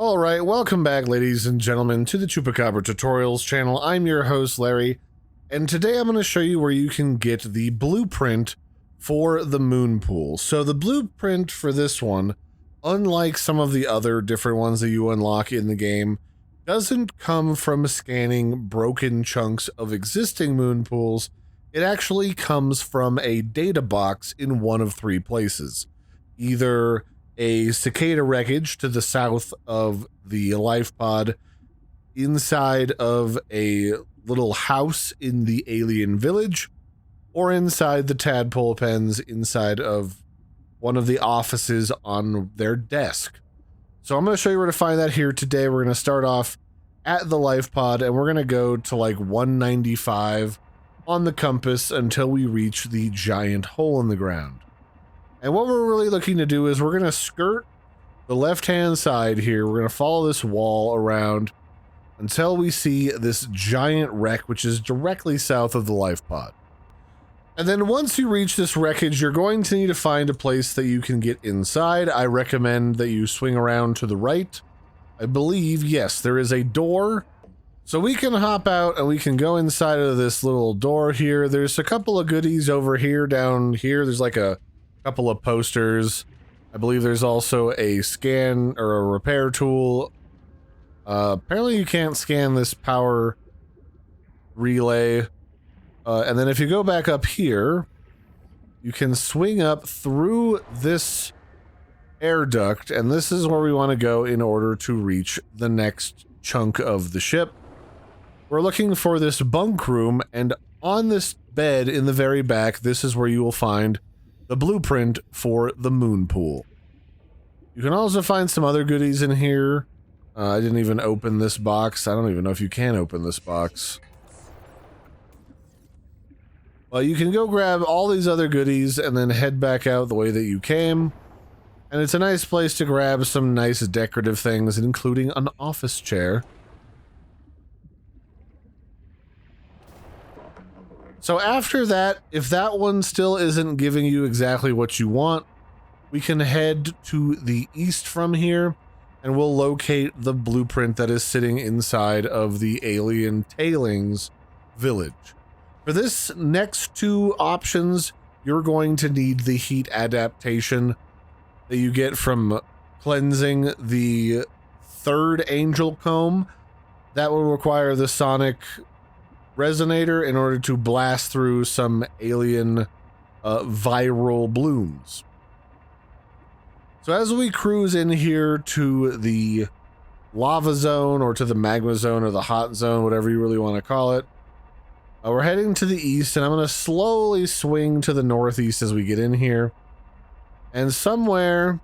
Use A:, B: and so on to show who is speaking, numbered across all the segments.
A: Alright, welcome back ladies and gentlemen to the Chupacabra Tutorials channel. I'm your host Larry, and today I'm going to show you where you can get the blueprint for the Moonpool. So the blueprint for this one, unlike some of the other different ones that you unlock in the game, doesn't come from scanning broken chunks of existing Moonpools. It actually comes from a data box in one of three places. Either a cicada wreckage to the south of the life pod, inside of a little house in the alien village, or inside the tadpole pens inside of one of the offices on their desk. So I'm going to show you where to find that here today. We're going to start off at the life pod, and we're going to go to like 195 on the compass until we reach the giant hole in the ground. And what we're really looking to do is we're going to skirt the left-hand side here. We're going to follow this wall around until we see this giant wreck, which is directly south of the life pod. And then once you reach this wreckage, you're going to need to find a place that you can get inside. I recommend that you swing around to the right. I believe, yes, there is a door. So we can hop out and we can go inside of this little door here. There's a couple of goodies over here, down here. There's like a couple of posters. I believe there's also a scan or a repair tool. Apparently you can't scan this power relay. And then if you go back up here, you can swing up through this air duct, and this is where we want to go in order to reach the next chunk of the ship. We're looking for this bunk room, and on this bed in the very back, this is where you will find the blueprint for the Moonpool. You can also find some other goodies in here. I didn't even open this box. I don't even know if you can open this box. Well, you can go grab all these other goodies and then head back out the way that you came. And it's a nice place to grab some nice decorative things, including an office chair. So after that, if that one still isn't giving you exactly what you want, we can head to the east from here, and we'll locate the blueprint that is sitting inside of the alien tailings village. For this next two options, you're going to need the heat adaptation that you get from cleansing the third angel comb. That will require the sonic resonator in order to blast through some alien viral blooms. So as we cruise in here to the lava zone, or to the magma zone, or the hot zone, whatever you really want to call it, we're heading to the east, and I'm going to slowly swing to the northeast as we get in here. And somewhere,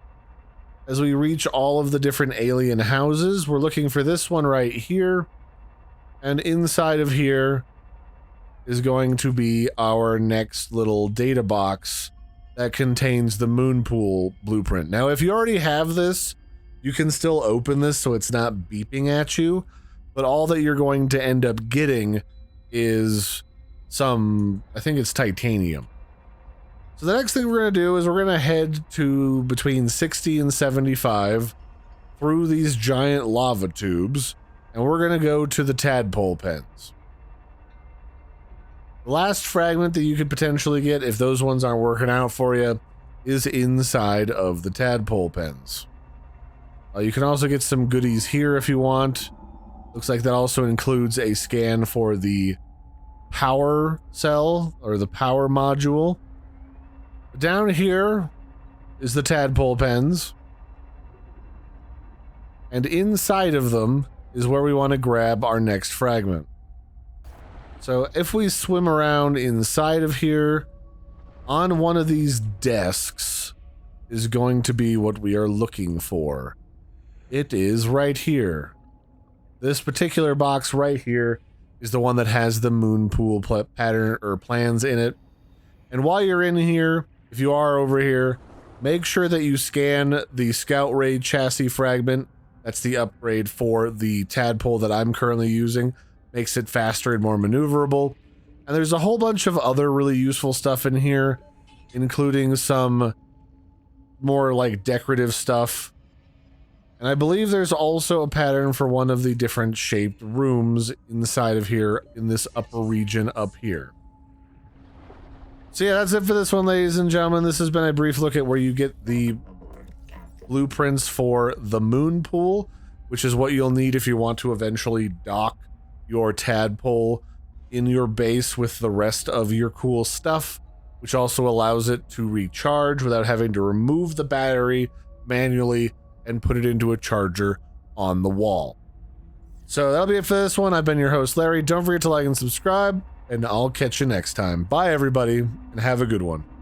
A: as we reach all of the different alien houses, we're looking for this one right here. And inside of here is going to be our next little data box that contains the Moonpool blueprint. Now, if you already have this, you can still open this so it's not beeping at you, but all that you're going to end up getting is some, I think it's titanium. So the next thing we're going to do is we're going to head to between 60 and 75 through these giant lava tubes, and we're going to go to the tadpole pens. The last fragment that you could potentially get, if those ones aren't working out for you, is inside of the tadpole pens. You can also get some goodies here if you want. Looks like that also includes a scan for the power cell, or the power module. Down here is the tadpole pens. And inside of them is where we want to grab our next fragment. So if we swim around inside of here, on one of these desks is going to be what we are looking for. It is right here. This particular box right here is the one that has the Moonpool pattern or plans in it. And while you're in here, if you are over here, make sure that you scan the Scout Raid chassis fragment. That's the upgrade for the tadpole that I'm currently using. Makes it faster and more maneuverable. And there's a whole bunch of other really useful stuff in here, including some more like decorative stuff. And And I believe there's also a pattern for one of the different shaped rooms inside of here in this upper region up here. So yeah, that's it for this one, ladies and gentlemen. This has been a brief look at where you get the blueprints for the Moonpool, which is what you'll need if you want to eventually dock your tadpole in your base with the rest of your cool stuff, which also allows it to recharge without having to remove the battery manually and put it into a charger on the wall. So that'll be it for this one. I've been your host, Larry. Don't forget to like and subscribe, and I'll catch you next time. Bye, everybody, and have a good one.